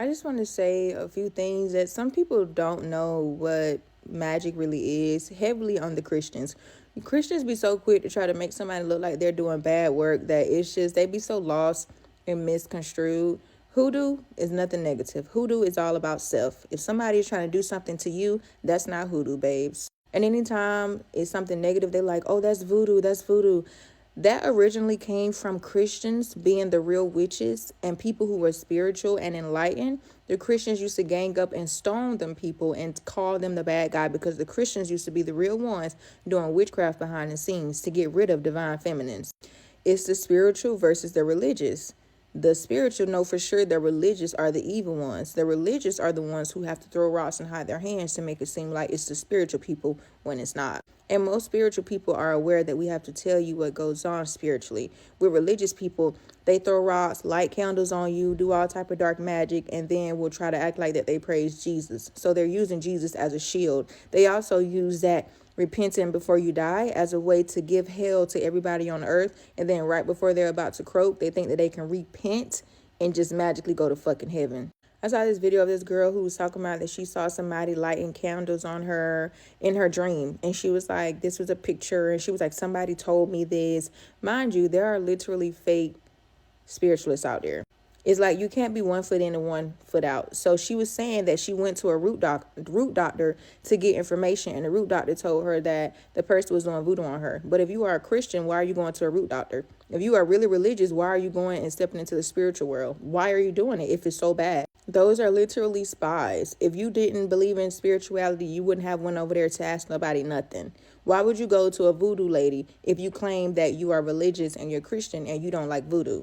I just want to say a few things that some people don't know what magic really is, heavily on the Christians. Christians be so quick to try to make somebody look like they're doing bad work that it's just they be so lost and misconstrued. Hoodoo is nothing negative. Hoodoo is all about self. If somebody is trying to do something to you, that's not hoodoo, babes. And anytime it's something negative, they're like, oh, that's voodoo, that's voodoo. That originally came from Christians being the real witches and people who were spiritual and enlightened. The Christians used to gang up and stone them people and call them the bad guy because the Christians used to be the real ones doing witchcraft behind the scenes to get rid of divine feminines. It's the spiritual versus the religious. The spiritual know for sure the religious are the evil ones. The religious are the ones who have to throw rocks and hide their hands to make it seem like it's the spiritual people when it's not. And most spiritual people are aware that we have to tell you what goes on spiritually. With religious people, they throw rocks, light candles on you, do all type of dark magic, and then will try to act like that they praise Jesus. So they're using Jesus as a shield. They also use that repenting before you die as a way to give hell to everybody on earth. And then right before they're about to croak, they think that they can repent and just magically go to fucking heaven. I saw this video of this girl who was talking about that she saw somebody lighting candles on her in her dream. And she was like, this was a picture. And she was like, somebody told me this. Mind you, there are literally fake spiritualists out there. It's like you can't be 1 foot in and 1 foot out. So she was saying that she went to a root doctor to get information, and the root doctor told her that the person was doing voodoo on her. But if you are a Christian, why are you going to a root doctor? If you are really religious, why are you going and stepping into the spiritual world? Why are you doing it if it's so bad? Those are literally spies. If you didn't believe in spirituality, you wouldn't have went over there to ask nobody nothing. Why would you go to a voodoo lady if you claim that you are religious and you're Christian and you don't like voodoo?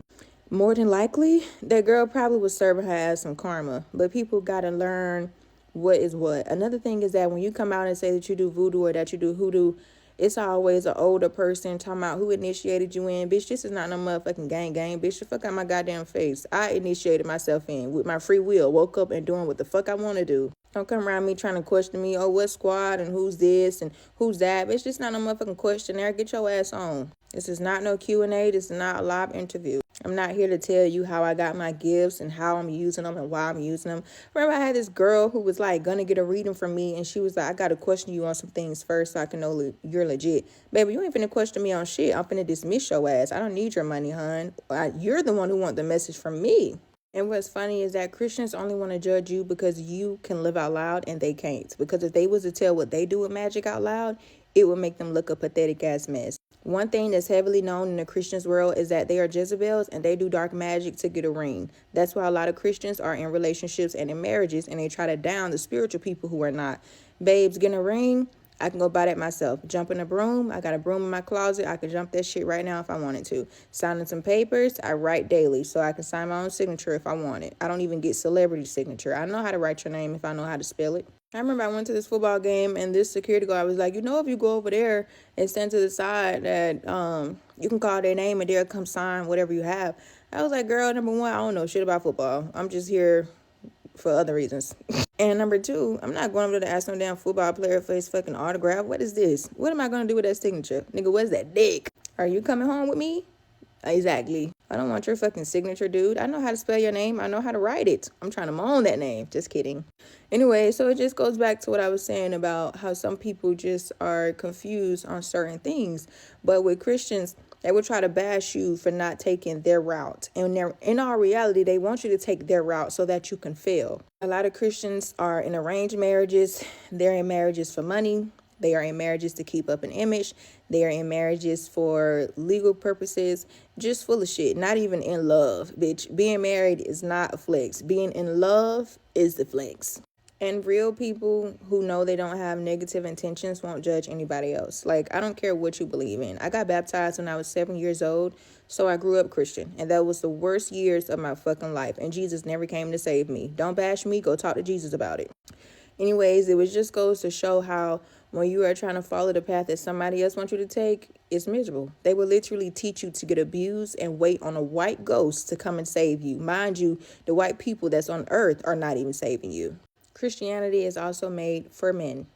More than likely, that girl probably was serving her ass some karma. But people got to learn what is what. Another thing is that when you come out and say that you do voodoo or that you do hoodoo, it's always an older person talking about who initiated you in. Bitch, this is not no motherfucking gang. Bitch, the fuck out my goddamn face. I initiated myself in with my free will. Woke up and doing what the fuck I want to do. Don't come around me trying to question me. Oh, what squad and who's this and who's that? Bitch, this not no motherfucking questionnaire. Get your ass on. This is not no Q&A. This is not a live interview. I'm not here to tell you how I got my gifts and how I'm using them and why I'm using them. Remember, I had this girl who was like gonna get a reading from me, and she was like, I gotta question you on some things first so I can know you're legit. Baby, you ain't finna question me on shit. I'm finna dismiss your ass. I don't need your money, hun. You're the one who want the message from me. And what's funny is that Christians only want to judge you because you can live out loud and they can't. Because if they was to tell what they do with magic out loud, it would make them look a pathetic ass mess. One thing that's heavily known in the Christians world is that they are Jezebels and they do dark magic to get a ring. That's why a lot of Christians are in relationships and in marriages and they try to down the spiritual people who are not. Babes, getting a ring, I can go buy that myself. Jump in a broom. I got a broom in my closet. I can jump that shit right now if I wanted to. Signing some papers. I write daily so I can sign my own signature if I want it. I don't even get celebrity signature. I know how to write your name if I know how to spell it. I remember I went to this football game and this security guard was like, you know, if you go over there and stand to the side that you can call their name and they'll come sign whatever you have. I was like, girl, number one, I don't know shit about football. I'm just here for other reasons. And number two, I'm not going over to ask no damn football player for his fucking autograph. What is this? What am I going to do with that signature? Nigga, what's that dick? Are you coming home with me? Exactly. I don't want your fucking signature, dude. I know how to spell your name. I know how to write it. I'm trying to moan that name. Just kidding. Anyway, so it just goes back to what I was saying about how some people just are confused on certain things. But with Christians, they will try to bash you for not taking their route. And in our reality, they want you to take their route so that you can fail. A lot of Christians are in arranged marriages. They're in marriages for money. They are in marriages to keep up an image. They are in marriages for legal purposes. Just full of shit. Not even in love, bitch. Being married is not a flex. Being in love is the flex. And real people who know they don't have negative intentions won't judge anybody else. Like, I don't care what you believe in. I got baptized when I was 7 years old, so I grew up Christian. And that was the worst years of my fucking life. And Jesus never came to save me. Don't bash me. Go talk to Jesus about it. Anyways, it was just goes to show how when you are trying to follow the path that somebody else wants you to take, it's miserable. They will literally teach you to get abused and wait on a white ghost to come and save you. Mind you, the white people that's on earth are not even saving you. Christianity is also made for men.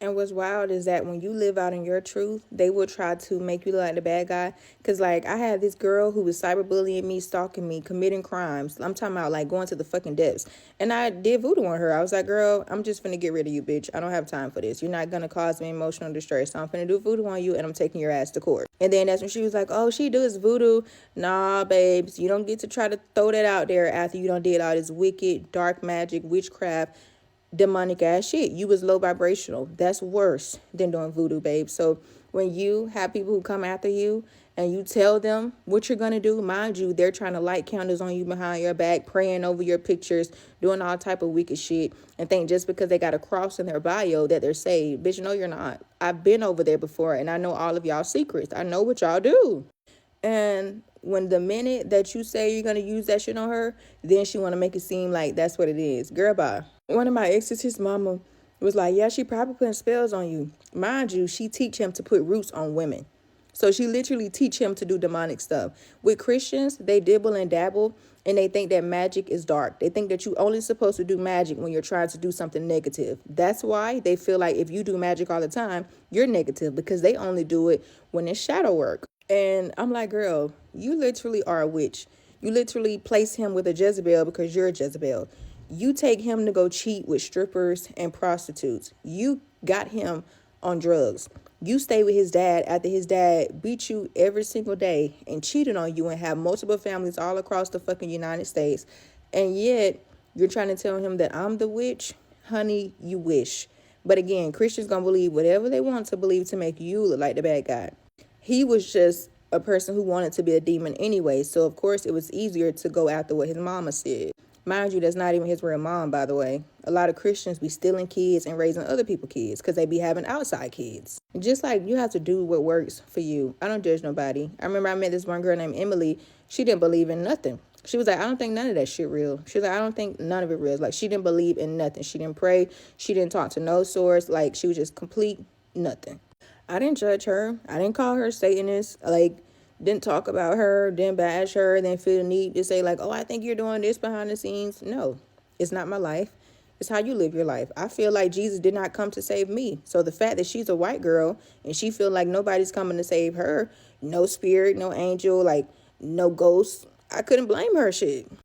And what's wild is that when you live out in your truth, they will try to make you look like the bad guy. Cause like I had this girl who was cyberbullying me, stalking me, committing crimes. I'm talking about like going to the fucking depths. And I did voodoo on her. I was like, girl, I'm just finna get rid of you, bitch. I don't have time for this. You're not gonna cause me emotional distress. So I'm finna do voodoo on you and I'm taking your ass to court. And then that's when she was like, oh, she does voodoo. Nah, babes, you don't get to try to throw that out there after you done did all this wicked, dark magic, witchcraft, demonic ass shit. You was low vibrational. That's worse than doing voodoo, babe. So when you have people who come after you and you tell them what you're gonna do, mind you, they're trying to light candles on you behind your back, praying over your pictures, doing all type of wicked shit, and think just because they got a cross in their bio that they're saved. Bitch, no, you're not. I've been over there before and I know all of y'all secrets. I know what y'all do. And when the minute that you say you're gonna use that shit on her, then she wanna make it seem like that's what it is. Girl, bye. One of my exes, his mama was like, yeah, she probably putting spells on you. Mind you, she teach him to put roots on women. So she literally teach him to do demonic stuff. With Christians, they dibble and dabble and they think that magic is dark. They think that you only supposed to do magic when you're trying to do something negative. That's why they feel like if you do magic all the time, you're negative because they only do it when it's shadow work. And I'm like, girl, you literally are a witch. You literally place him with a Jezebel because you're a Jezebel. You take him to go cheat with strippers and prostitutes. You got him on drugs. You stay with his dad after his dad beat you every single day and cheated on you and have multiple families all across the fucking United States. And yet you're trying to tell him that I'm the witch? Honey, you wish. But again, Christians gonna believe whatever they want to believe to make you look like the bad guy. He was just a person who wanted to be a demon anyway. So of course it was easier to go after what his mama said. Mind you, that's not even his real mom, by the way. A lot of Christians be stealing kids and raising other people's kids because they be having outside kids. Just like you have to do what works for you. I don't judge nobody. I remember I met this one girl named Emily. She didn't believe in nothing. She was like, I don't think none of that shit real. She was like, I don't think none of it real. Like, she didn't believe in nothing. She didn't pray. She didn't talk to no source. Like, she was just complete nothing. I didn't judge her. I didn't call her Satanist. Like, didn't talk about her, didn't bash her, then feel the need to say like, oh, I think you're doing this behind the scenes. No, it's not my life. It's how you live your life. I feel like Jesus did not come to save me. So the fact that she's a white girl and she feel like nobody's coming to save her, no spirit, no angel, like no ghost, I couldn't blame her shit.